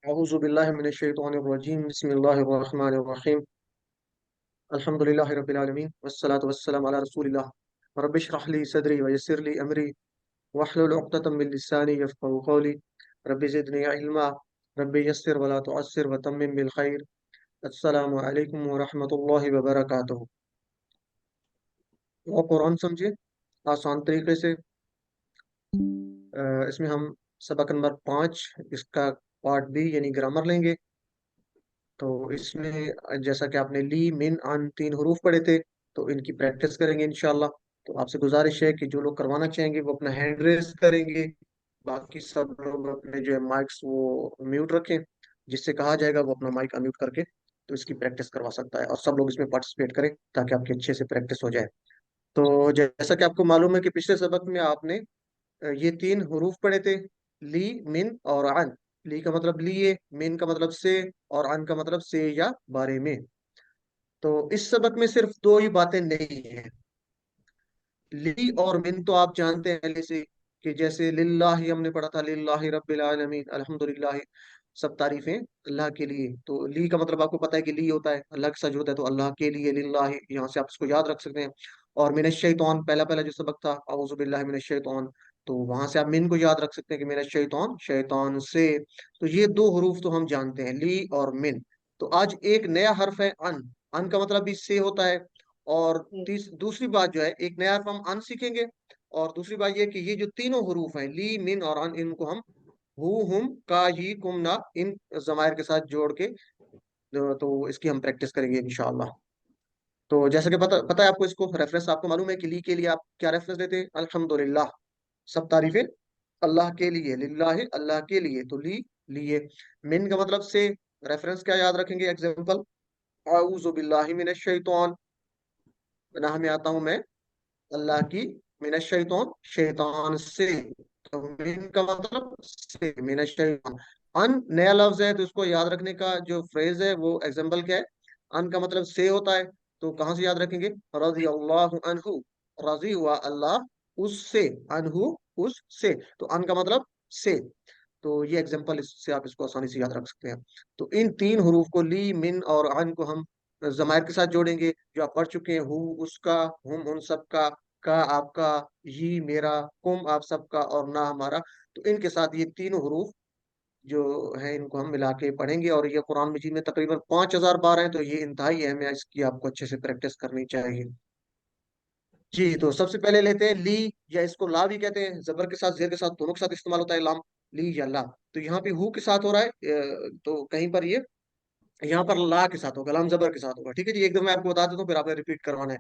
अऊज़ु बिल्लाहि मिनश शैतानिर रजीम बिस्मिल्लाहिर रहमानिर रहीम अल्हम्दुलिल्लाहि रब्बिल आलमीन वस्सलातु वस्सलामु अला रसूलिल्लाह रब्बिश इश्रह ली सदरी व यस्सिर ली अमरी वहलुल उक़्दतम मिन लिसानी यफ़क़हू क़ौली रब्बि ज़िदनी इल्मा रब्बि यस्सिर व ला तुअस्सिर व तम्मिम बिल खैर। अस्सलामु अलैकुम व रहमतुल्लाहि व बरकातुहू। और कुरान समझे आसान तरीके से। इसमें हम सबक नंबर 5 इसका पार्ट बी यानी ग्रामर लेंगे। तो इसमें जैसा कि आपने ली मिन अन तीन हरूफ पढ़े थे, तो इनकी प्रैक्टिस करेंगे इंशाल्लाह। तो आपसे गुजारिश है कि जो लोग करवाना चाहेंगे वो अपना हैंड रेस करेंगे। बाकी सब लोग अपने जो है माइक्स वो म्यूट रखें। जिससे कहा जाएगा वो अपना माइक अनम्यूट करके तो इसकी प्रैक्टिस करवा सकता है, और सब लोग इसमें पार्टिसिपेट करें ताकि आपकी अच्छे से प्रैक्टिस हो जाए। तो जैसा कि आपको मालूम है कि पिछले सबक में आपने ये तीन हरूफ पढ़े थे, ली मिन और अन। ली का मतलब लिए, मिन का मतलब से, और अन का मतलब से या बारे में। तो इस सबक में सिर्फ दो ही बातें नहीं है। ली और मिन तो आप जानते हैं पहले से, कि जैसे लिल्लाही हमने पढ़ा था, लिल्लाही रब्बिल आलमीन अल्हम्दुलिल्लाह, सब तारीफें अल्लाह के लिए। तो ली का मतलब आपको पता है कि ली होता है अल्लाह के साथ होता है, तो अल्लाह के लिए लिल्लाही, यहाँ से आप इसको याद रख सकते हैं। और मिनश शैतान, पहला पहला जो सबक था औज़ु बिल्लाहि मिनश शैतान, तो वहां से आप मिन को याद रख सकते हैं कि मिनश शैतान, शैतान से। तो ये दो हरूफ तो हम जानते हैं, ली और मिन। तो आज एक नया हर्फ है अन। अन का मतलब भी से होता है। और दूसरी बात जो है, एक नया हर्फ हम अन सीखेंगे। और दूसरी बात ये कि ये जो तीनों हरूफ हैं ली मिन और अन, इनको हम हु हुम का ही कुम ना इन जमायर के साथ जोड़ के तो इसकी हम प्रैक्टिस करेंगे इंशाअल्लाह। तो जैसा कि पता पता है आपको, इसको रेफरेंस आपको मालूम है कि ली के लिए आप क्या रेफरेंस देते हैं, अल्हम्दुलिल्लाह, सब तारीफें अल्लाह के लिए, लिल्लाहि अल्लाह के लिए, तो ली लिए। मिन का मतलब से, रेफरेंस क्या याद रखेंगे, एग्जांपल औज़ु बिल्लाहि मिनश शैतान, पनाह में आता हूं मैं अल्लाह की, मिनश शैतान, शैतान से। तो मिन का मतलब से, मिनश शैतान। अन नया लफ्ज है, तो इसको याद रखने का जो फ्रेज है वो एग्जांपल क्या है, अन का मतलब से होता है। तो कहाँ से याद रखेंगे, रजी अल्लाह अनहु, राजी हुआ अल्लाह उससे, अनहु उससे, तो अन का मतलब से। तो ये एग्जांपल, इससे आप इसको आसानी से याद रख सकते हैं। तो इन तीन हरूफ को ली मिन और अन को हम जमायर के साथ जोड़ेंगे, जो आप पढ़ चुके हैं, हु उसका, हुम उन सबका, का आपका, ही मेरा, कुम आप सबका, और ना हमारा। तो इनके साथ ये तीनों हरूफ जो है इनको हम मिला के पढ़ेंगे। और ये कुरान मजीद में तकरीबन 5,000 बार है, तो ये इंतहाई अहम है, इसकी आपको अच्छे से प्रैक्टिस करनी चाहिए। जी, तो सबसे पहले लेते हैं ली, या इसको ला भी कहते हैं, जबर के साथ जेर के साथ दोनों के साथ इस्तेमाल होता है लाम, ली या ला। तो यहाँ पे हु के साथ हो रहा है, तो कहीं पर ये यहाँ पर ला के साथ होगा, लाम जबर के साथ होगा। ठीक है जी, एकदम मैं आपको बता देता हूँ, फिर आपने रिपीट करवाना है।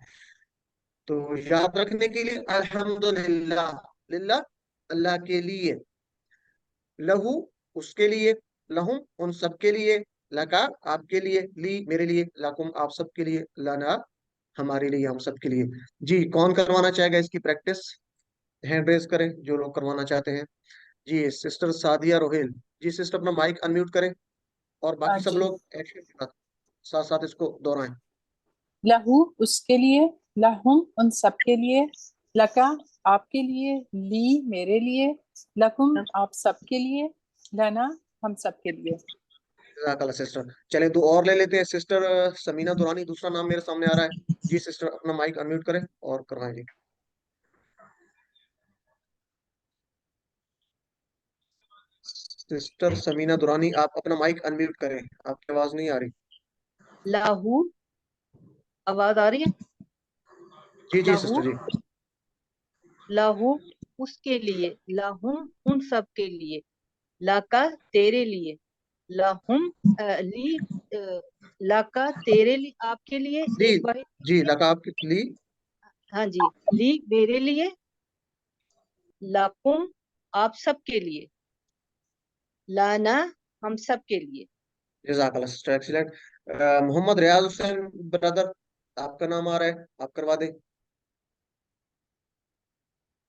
तो याद रखने के लिए अल्हम्दुलिल्लाह, लिल्लाह अल्लाह के लिए, लहू उसके लिए, लहुम उन सब के लिए, लका आपके लिए, ली मेरे लिए, लकुम आप सब के लिए, लना हमारे लिए, हम सब के लिए। जी, कौन करवाना चाहेगा इसकी प्रैक्टिस, हैंड रेज करें जो लोग करवाना चाहते हैं। जी, सिस्टर सादिया रोहेल। जी सिस्टर, अपना माइक अनम्यूट करें, और बाकी सब जी। लोग एक्शन के साथ साथ साथ इसको दोहराएं। लहू उसके लिए, लहुम उन सब के लिए, लका आपके लिए, ली मेरे लिए, लकुम आप सबके लिए, लना हम सबके लिए। जज़ाकल्लाह सिस्टर। चले दो और ले लेते हैं, सिस्टर समीना दुरानी, दूसरा नाम मेरे सामने आ रहा है। जी सिस्टर, अपना माइक अनम्यूट करें और करवाएं जी। सिस्टर समीना दुरानी, आप अपना माइक अनम्यूट करें, आपकी आवाज नहीं आ रही। लाहू, आवाज आ रही है? जी जी लाहू, सिस्टर जी। लाहू उसके लिए, लाहुम उन सब के लिए, लाका तेरे लिए, लाहुम ली लाका तेरे लिए, आपके लिए, ली, एक बार जी लगा आपकी ली। हाँ जी, ली मेरे लिए, लाकुम आप सब के लिए, लाना हम सब के लिए। जज़ाकल्लाह सिस्टर, एक्सीलेंट। मोहम्मद रियाज हुसैन ब्रदर, आपका नाम आ रहा है, आप करवा दें।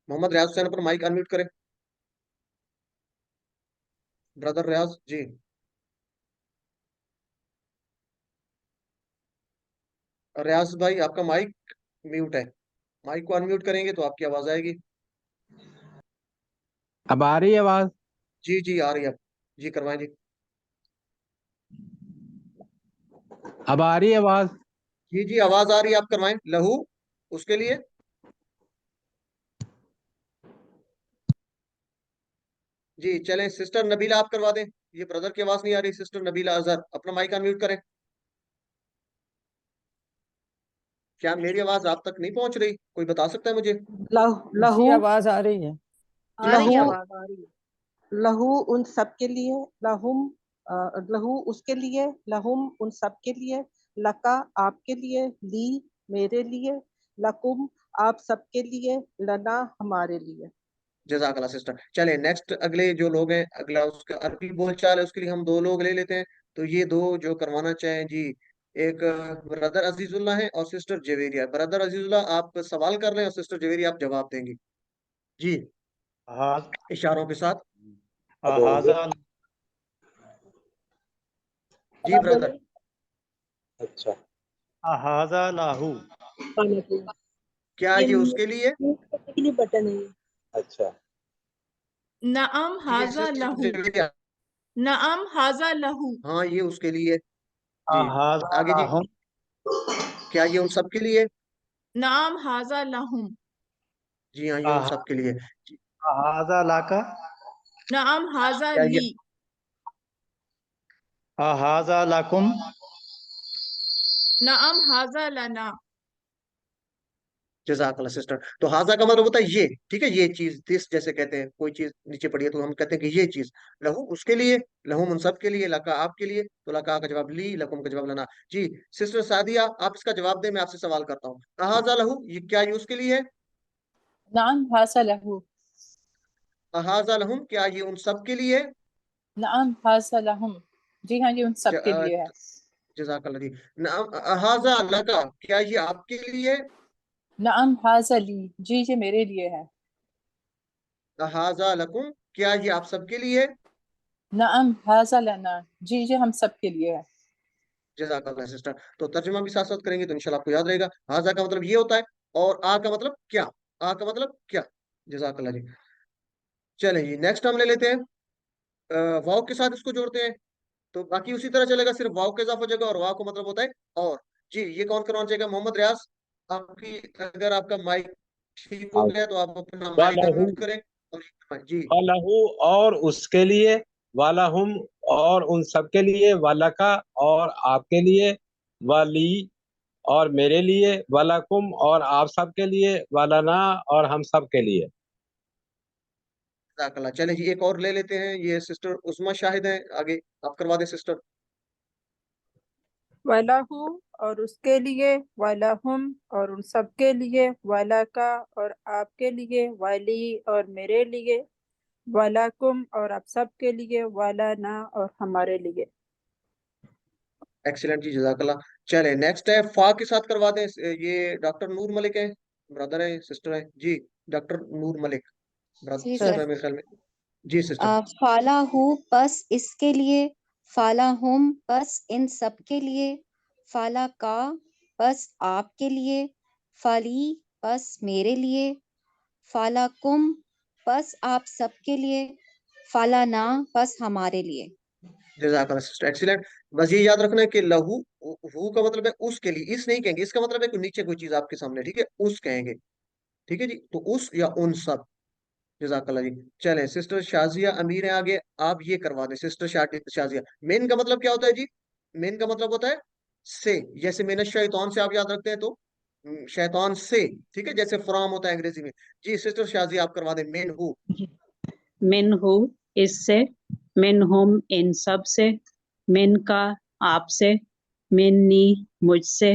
मोहम्मद रियाज हुसैन पर माइक अनम्यूट करें, ब्रदर रियाज जी। रियाज भाई, आपका माइक म्यूट है, माइक को अनम्यूट करेंगे तो आपकी आवाज आएगी। अब आ रही है आवाज? जी जी आ रही है अब। जी करवाएं जी। अब आ रही है आवाज? जी जी आवाज आ रही है, आप करवाएं। लहू उसके लिए। जी चलें, सिस्टर नबीला आप करवा दें। ये ब्रदर की आवाज नहीं आ रही। सिस्टर नबीला अजहर, अपना माइक अनम्यूट करें। क्या मेरी आवाज आप तक नहीं पहुंच रही? कोई बता सकता है मुझे? लहू जी आवाज आ रही है। आ रही है, लहू आवाज आ रही है। लहू उन सब के लिए, लहुम लहू उसके लिए, लहुम उन सब के लिए, लका आपके लिए, ली मेरे लिए, लकुम आप सबके लिए, लना हमारे लिए। जजाकल्ला सिस्टर। चले नेक्स्ट, अगले जो लोग हैं, अगला उसका अरबी बोलचाल है, उसके लिए हम दो लोग ले लेते हैं। तो ये दो जो करवाना चाहें जी, एक ब्रदर अजीजुल्लाह है और सिस्टर जवेरिया। ब्रदर अजीजुल्लाह आप सवाल कर रहे हैं और सिस्टर जवेरिया आप जवाब देंगी जी, हाज इशारों के साथ। हाजा। जी ब्रदर। अच्छा। हाजा लाहू। क्या ये उसके लिए? बटन है। अच्छा। नअम जी हाजा सिस्टर लहू। जवेरिया। नअम हाजा लहू। हाँ ये उसके लिए जी। हाजा आगे जी, लाहुम। क्या ये उन सब के लिए? नअम हाजा लहुम। जी हाँ ये उन सब के लिए जी। हाजा लाका। नअम हाजा क्या ये? ली। हाजा लाकुम। नअम हाजा लना। जजाकल्ला सिस्टर। तो हाजा का मतलब होता है ये, ठीक है, ये चीज, दिस जैसे कहते हैं, कोई चीज नीचे पड़ी है तो हम कहते हैं कि ये चीज। लहू उसके लिए, लहू उन सब के लिए, लका आपके लिए। तो लका का जवाब ली, लकुम का जवाब लना जी। सिस्टर सादिया आप इसका जवाब दें, मैं आपसे सवाल करता हूँ। हाजा लहू, ये क्या ये उसके लिए है? नाम हासा लहू। हाजा लहुम, क्या ये उन सब के लिए है? नाम हासा लहुम। जी हाँ, ये उन सब के लिए है। जजाकल्ला जी। हाजा लका, क्या ये आपके लिए है? नाम हाजा ली। जी ये मेरे लिए है। हाजा लकुम, क्या ये आप सबके लिए है? नाम हाजा लना। जी ये हम सब के लिए है। जजाकल्ला सिस्टर। तो तर्जुमा भी साथ साथ करेंगे तो इंशाल्लाह आपको याद रहेगा। हाजा का मतलब ये होता है, और आ का मतलब क्या। आ का मतलब क्या। जजाकल्ला जी। चले जी नेक्स्ट हम ले लेते हैं, वाव के साथ इसको जोड़ते हैं। तो बाकी उसी तरह चलेगा, सिर्फ वाव के इजाफा हो जाएगा, और वाव का मतलब होता है और। जी ये कौन करवाना चाहेगा? मोहम्मद रियाज, आपकी अगर आपका माइक ठीक हो गया तो आप अपना माइक वालहु, अनम्यूट करें। और जी वालहु और उसके लिए, वालहुम और उन सब के लिए, वालका और आपके लिए, वाली और मेरे लिए, वालकुम और आप सब के लिए, वालना और हम सब के लिए। जजाकल्ला। चले जी एक और ले लेते हैं, ये सिस्टर उस्मा शाहिद हैं, आगे आप करवा दें सिस्टर। वलहु और उसके लिए, वलहुम और उन सब के लिए, वलका और आपके लिए, वली और मेरे लिए, वलकुम और आप सब के लिए, वलना और हमारे लिए। एक्सीलेंट जी, जजाकल्ला। चले नेक्स्ट है, फा के साथ करवा दें। ये डॉक्टर नूर मलिक है, ब्रदर है सिस्टर है जी। डॉक्टर नूर मलिक, ब्रदर जी सिस्टर सर। है मेरे ख्याल में। जी सिस्टर। फाला हूँ बस इसके लिए, फाला हुम बस इन सब के लिए, फाला का बस आपके लिए, फाली बस मेरे लिए, फाला कुम बस आप सबके लिए, फाला ना बस हमारे लिए। जजाकल्ला सिस्टर, एक्सीलेंट। बस ये याद रखना है कि लहू, हु का मतलब है उसके लिए, इस नहीं कहेंगे। इसका मतलब है कि नीचे कोई चीज आपके सामने, ठीक है, उस कहेंगे। ठीक है जी, तो उस या उन सब। जजाकल्ला जी। चले सिस्टर शाजिया अमीर है आगे, आप ये करवा दें सिस्टर शाजिया। मेन का मतलब क्या होता है जी? मेन का मतलब होता है से, जैसे मैंने शैतान से आप याद रखते हैं तो शैतान से, ठीक है, जैसे फ्रॉम होता है अंग्रेजी में। जी सिस्टर शाजिया आप करवा दें मेन हु। मिनहु इससे, मिनहुम इन सब से, मिनका आपसे, मिन्नी मुझसे,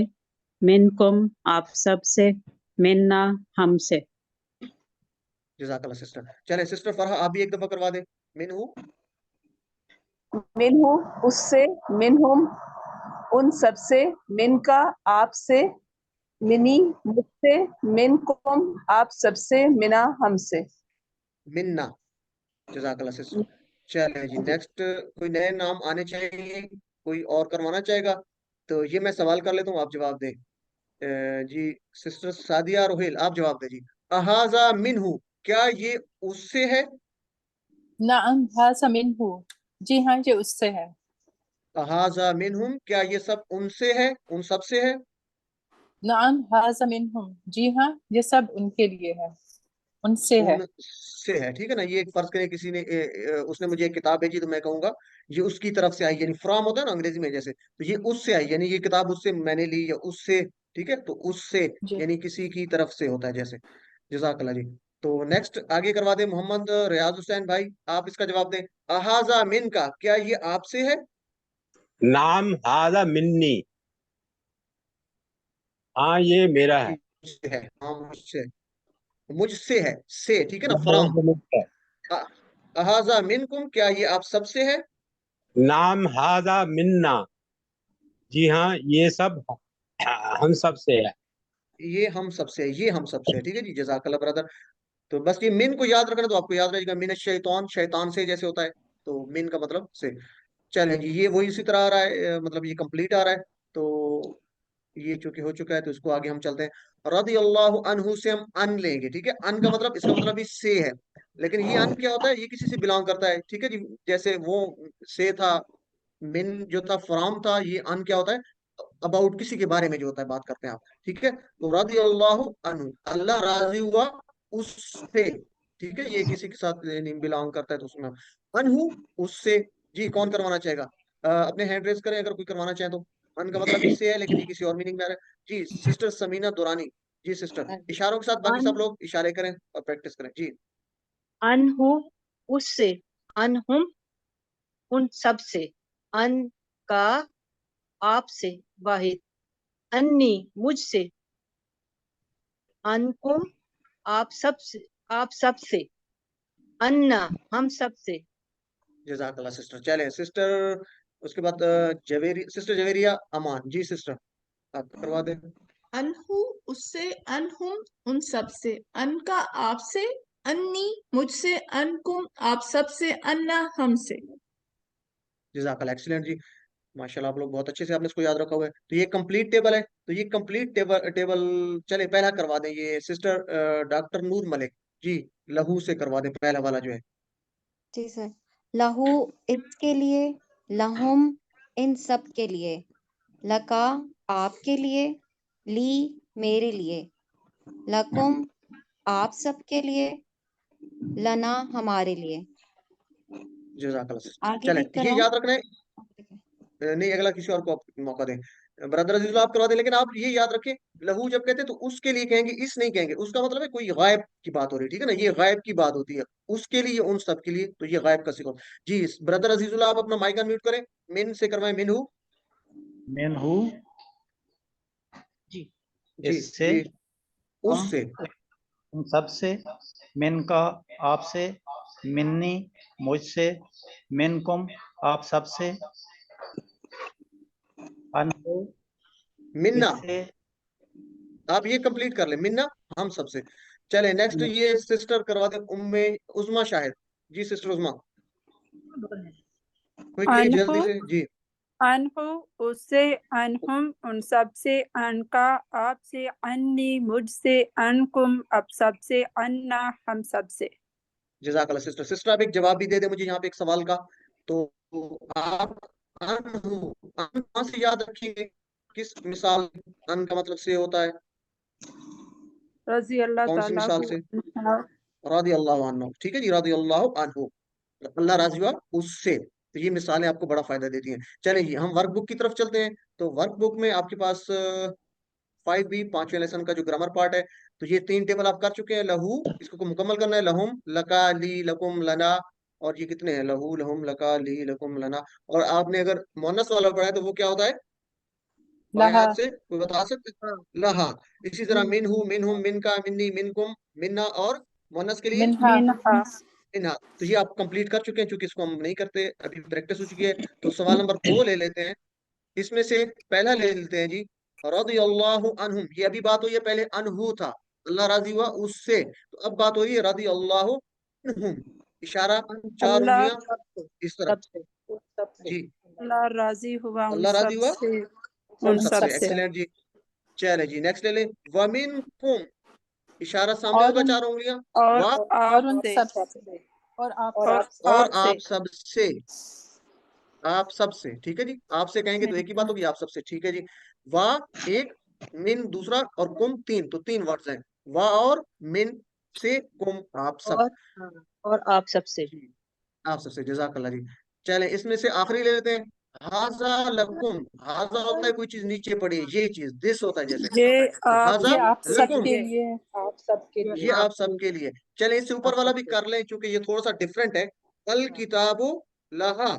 मिनकुम आप सब से, मिन्ना हमसे। जजाकल्ला सिस्टर। चले सिस्टर फरहा आप भी एक दफा करवा दें मेन हु। मिनहु उससे, मिनहुम उन सब से, मिनका आपसे, मिनी मुझसे, मिनकुम आप सबसे, मिना हमसे। मिन्ना। जजाकल्ला सिस्टर। चले जी नेक्स्ट, कोई नए नाम आने चाहिए, कोई और करवाना चाहेगा? तो ये मैं सवाल कर लेता हूँ, आप जवाब दें। जी सिस्टर सादिया रोहिल आप जवाब दें जी। अहाजा मिनहु, क्या ये उससे है? नाम हासा मिनहु। जी हाँ ये उससे है। हाजा मिनहुम, क्या ये सब उनसे है, उन सब से है? नाम हाजा मिनहुम, जी हाँ ये सब उनके लिए है, उनसे है। उनसे है, ठीक है ना। ये एक फर्ज करें किसी ने उसने मुझे एक किताब भेजी, तो मैं कहूंगा ये उसकी तरफ से आई, यानी फ्रॉम होता है ना अंग्रेजी में जैसे, तो ये उससे आई, यानी ये किताब उससे मैंने ली या उससे, ठीक है, तो उससे जी यानी किसी की तरफ से होता है जैसे। जजाकल्ला जी। तो नेक्स्ट आगे करवा दे मोहम्मद रियाज हुसैन भाई, आप इसका जवाब दें। अहाजा मिन का, क्या ये आपसे है? नाम हाजा मिन्नी, हाँ ये मेरा है। मुझसे है, हाँ मुझसे है। मुझसे है, से, ठीक है ना, फ्रॉम। अहाजा मिनकुम, क्या ये आप सबसे है? नाम हाजा मिन्ना, जी हाँ ये सब हम सब से है। ये हम सबसे है, ये हम सबसे है, ठीक है जी, जजाकल्ला ब्रदर। तो बस ये मिन को याद रखना, तो आपको याद रहेगा मिन शैतान, शैतान से जैसे होता है, तो मिन का मतलब से। चलें जी, ये वही इसी तरह आ रहा है, मतलब ये कंप्लीट आ रहा है। तो ये चूंकि हो चुका है, तो इसको आगे हम चलते हैं। रदी अल्लाह अनहु से हम अन लेंगे, ठीक है। अन का मतलब, इसका मतलब भी से है, लेकिन ये अन क्या होता है, ये किसी से बिलोंग करता है, ठीक है जी। जैसे वो से था, मिन जो था फ्रॉम था, ये अन क्या होता है, अबाउट, किसी के बारे में जो होता है, बात करते हैं आप, ठीक है। तो रदी अल्लाह अनहु, अल्लाह राजी हुआ उससे, ठीक है, ये किसी के साथ बिलोंग करता है, तो उसमें अनहु, उससे। जी कौन करवाना चाहेगा? अपने हैंड रेस करें अगर कोई करवाना चाहे तो। अन का मतलब इससे है, लेकिन ये किसी और मीनिंग में आ रहा है जी। सिस्टर समीना दुरानी, जी सिस्टर, इशारों के साथ बाकी अन सब लोग इशारे करें और प्रैक्टिस करें जी। अनहु उससे, अनहुम उन सब से, अन का आपसे, वाहिद, अन्नी मुझसे, अनकुम आप सब से, अन्ना हम सब से। जजाकल्ला सिस्टर। चले सिस्टर, उसके बाद जवेरी, सिस्टर जवेरिया अमान, जी सिस्टर, आप करवा दें। अनहु उससे, अनहुम उन सब से, अन का आपसे, अन्नी मुझसे, अनकुम आप सब से, अन्ना हमसे। जजाकल्ला, एक्सीलेंट जी, माशाल्लाह, आप लोग बहुत अच्छे से आपने इसको याद रखा हुआ है। तो ये कंप्लीट टेबल है, तो ये कंप्लीट टेबल टेबल चले पहला करवा दें, ये सिस्टर डॉक्टर नूर मलिक जी, लहू से करवा दें पहला वाला जो है। जी सर। लहू इसके लिए, लहुम इन सब के लिए, लका आपके लिए, ली मेरे लिए, लकुम आप सब के लिए, लना हमारे लिए। जजाकल्ला सिस्टर। आगे चले देखते ये रहो। याद रखना है, नहीं अगला किसी और को आप मौका दें। ब्रदर अजीज आप करवा दें, लेकिन आप ये याद रखें, लहू जब कहते हैं तो उसके लिए कहेंगे, इस नहीं कहेंगे। उसका मतलब है कोई गायब की बात हो रही है, ठीक है ना, ये गायब की बात होती है। उसके लिए, उन सब के लिए, तो ये गायब का सिखो जी। ब्रदर अजीजुल्लाह आप अपना माइक अनम्यूट करें, मिन से करवाएं, मिन हु। मिनहु जी जी इससे, जी, हम उससे। उन सब से, मिन का आपसे, मिन्नी मुझसे, मिनकुम आप सब से, अनहु मिन्ना, इससे, आप ये कंप्लीट कर ले, मिन्ना हम सबसे। चले नेक्स्ट, ये सिस्टर करवा दे, उम्मे उजमा शाहिद, जी सिस्टर उजमा, क्विकली अनहु जल्दी से जी। अनहु उससे, अनहुम उन सब से, अनका आपसे, अन्नी मुझसे, अनकुम अब सब से, अन्ना हम सब से। जजाकल्ला सिस्टर। सिस्टर आप एक जवाब भी दे दे मुझे यहाँ पे एक सवाल का। तो आप अन हूँ, अन कहाँ से याद रखेंगे, किस मिसाल? अन का मतलब से होता है, रजी अल्लाह कौन सी ताला मिसाल हु से? अन्हा। रादी अल्लाह अन्हु, ठीक है जी, रादी अल्लाह अन्हु, अल्लाह राजी हुआ उससे। तो ये मिसालें आपको बड़ा फायदा देती हैं। चलिए जी, हम वर्कबुक की तरफ चलते हैं। तो वर्कबुक में आपके पास 5B, पांचवें लेसन का जो ग्रामर पार्ट है, तो ये तीन टेबल आप कर चुके हैं। लहू, इसको को मुकम्मल करना है, लहुम लका ली लकुम लना। और ये कितने हैं, लहू लहुम लका ली लकुम लना। और आपने अगर मोनस वाला पढ़ा है, तो वो क्या होता है, बाएं लहा, हाथ से कोई बता सकते हैं? लहा। इसी तरह मिन हु, मिन हुम, मिन का, मिन्नी, मिनकुम, मिन्ना, और मोनस के लिए मिनहा, मिनहा। मिन्हा। तो ये आप कंप्लीट कर चुके हैं, क्योंकि इसको हम नहीं करते, अभी प्रैक्टिस हो चुकी है। तो सवाल नंबर 2 ले लेते हैं, इसमें से पहला ले लेते हैं जी। रदी अल्लाह अनहुम, ये अभी बात हुई है, पहले अनहु था, अल्लाह राजी हुआ उससे। तो अब बात हो रही है रदी अल्लाह अनहुम, इशारा, चार अल्लाह उंगलियां इस तरफ सबसे, जी। अल्लाह राजी हुआ उन अल्लाह राजी सब हुआ से, उन उन उन सबसे, सब सबसे, से। एक्सीलेंट जी। चले जी नेक्स्ट ले लें, वमिन कुम, इशारा सामने और होगा, उन, चार उंगलियां, और वाह, और उन आपसे, सबसे, और आप और सबसे। और आपसे। आप सबसे। आप सबसे, ठीक है जी। आपसे कहेंगे तो एक ही बात होगी, आप सबसे, ठीक है जी। वाह एक, मिन दूसरा, और कुम तीन, तो तीन वर्ड्स हैं। वाह और मिन से कुम आप सब। और हाँ, और आप सबसे। जी, आप सबसे, जजाकल्ला जी। चले इसमें से आखिरी ले लेते हैं। हाजा लकुम। हाजा होता है कोई चीज नीचे पड़ी है, ये चीज दिस होता है जैसे। ये तो आप हाजा ये आप लकुम, सबके लिए, आप सबके ये लिए। आप सबके लिए। चले इससे ऊपर आप वाला भी सबके कर लें, क्योंकि ये थोड़ा सा डिफरेंट है। अल किताबु लहा।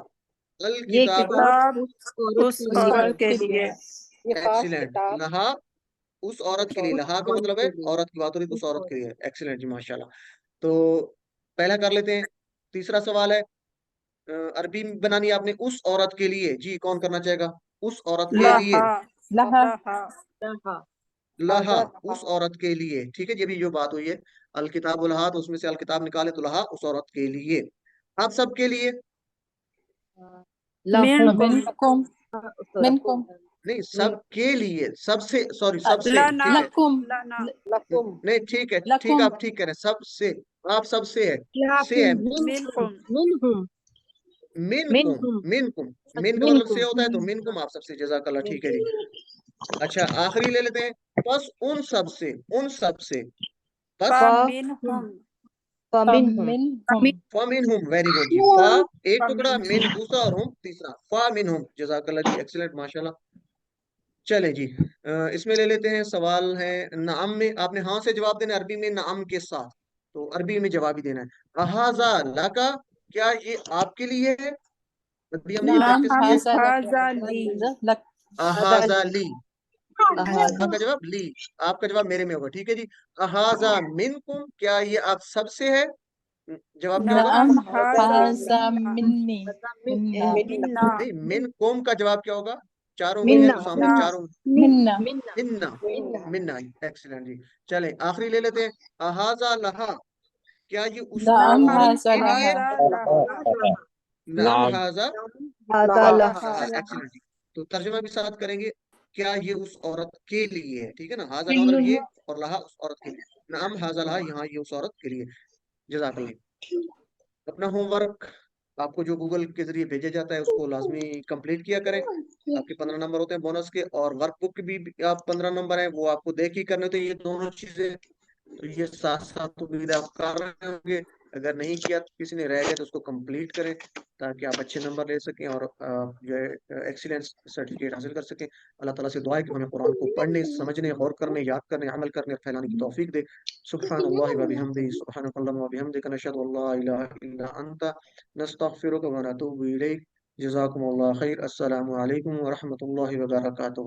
अल ये किताबु किताब किताब उस औरत उस के लिए औरत है। के के लिए लिए। है। ये खास एक्सीलेंट। किताब लहा उस औरत के लिए, उस लहा का औरत मतलब है के लिए, औरत की बात हो रही है, तो उस उस औरत औरत। के लिए। एक्सीलेंट जी, माशाल्लाह। तो पहला कर लेते हैं। तीसरा सवाल है, अरबी में बनानी है आपने उस औरत के लिए। जी, कौन करना चाहेगा? उस औरत के लिए। लहा लहा लहा लहा लहा हाजा लहा। उस औरत के लिए, ठीक है। ये भी जो बात हुई है, अल किताब लहा, तो उसमें से अल किताब निकाले तो लहा उस औरत के लिए। आप सबके लिए। लहुम मिनकुम मिनकुम, मिनकुम, नहीं, मिन सबके लिए, सबसे, सॉरी, सबसे, लना ठीक है। लकुम, लना लकुम नहीं, ठीक है, ठीक, लकुम, आप ठीक कह रहे हैं, सबसे। आप सबसे है, से लकुम है। मिनकुम मिनकुम मिनहुम मिनकुम। मिनहुम मिनकुम, मिन का मतलब से मिनकुम। होता है, तो मिनकुम आप सबसे, जजाकल्लाह, ठीक है जी। मिन- अच्छा, आखिरी ले लेते हैं। बस उन सबसे, उन सबसे। फा बस फहुम मिनहुम फमिनहुम फमिनहुम, फा मिन हुम, वेरी गुड जी। फा एक फा टुकड़ा, मिन मिनहुम दूसरा, और हुम तीसरा। फा मिन हुम, जजाकल्लाह जी, एक्सीलेंट, माशाल्लाह। चले जी, इसमें ले लेते हैं। सवाल है नाम में, आपने हाँ से जवाब देना है, अरबी में नाम के साथ। तो अरबी में जवाब ही देना है। अहाजा लाका, क्या ये आपके लिए है? अभी हमने ये नाम प्रैक्टिस की है। हाजा लक, हाजा ली लक, अहाजा ली। हाजा आपका जवाब ली, आपका जवाब मेरे में होगा, ठीक है जी। अहाजा मिनकुम, क्या ये आप सबसे है? जवाब क्या होगा? नाम नाम हाजा हाजा मिन्ना मिन्नी, हाजा मिन्ना, मिन्ना मिन्ना नहीं, मिन कोम का जवाब क्या होगा? चारों उंगलियां मिन्ना तो सामने, मिन्ना चारों। मिन्ना, मिन्ना मिन्ना। मिन्ना मिन्ना, एक्सीलेंट जी। चले आखिरी ले लेते हैं। अहाजा लहा, क्या ये उस नाम नाम औरत हाजा के लिए? लहा, हाजा लहा नाम नाम हाजा हाजा लहा लहा। लहा, एक्सीलेंट जी। तो तर्जुमा भी साथ करेंगे। क्या ये उस औरत के लिए है? ठीक है ना, हाजा का मतलब ये, और लहा उस औरत के लिए। नाम हाजा लहा, यहाँ ये उस औरत के लिए। जजाकल्लाह। अपना होमवर्क आपको जो गूगल के जरिए भेजा जाता है, उसको लाजमी कंप्लीट किया करें। आपके 15 नंबर होते हैं बोनस के, और वर्कबुक भी आप 15 नंबर है, वो आपको देख ही करने होते हैं, ये दोनों चीजें। तो ये साथ साथ उम्मीद है आप कर रहे होंगे। अगर नहीं किया, तो किसी ने रह गया, तो उसको कंप्लीट करें, ताकि आप अच्छे नंबर ले सकें, और जो है एक्सीलेंस सर्टिफिकेट हासिल कर सकें। अल्लाह ताला से दुआ है कि हमें कुरान को पढ़ने, समझने, गौर करने, याद करने, अमल करने और फैलाने की तौफीक दे। सुब्हानल्लाहि व बिहम्दिही, सुब्हानकल्लाहुम्मा व बिहम्दिका, नशहदु अल्ला इलाहा इल्ला अंता, नस्तगफिरुका व नतूबु इलैक। जज़ाकुमुल्लाहु खैर। अस्सलामु अलैकुम व रहमतुल्लाहि व बरकातुहू।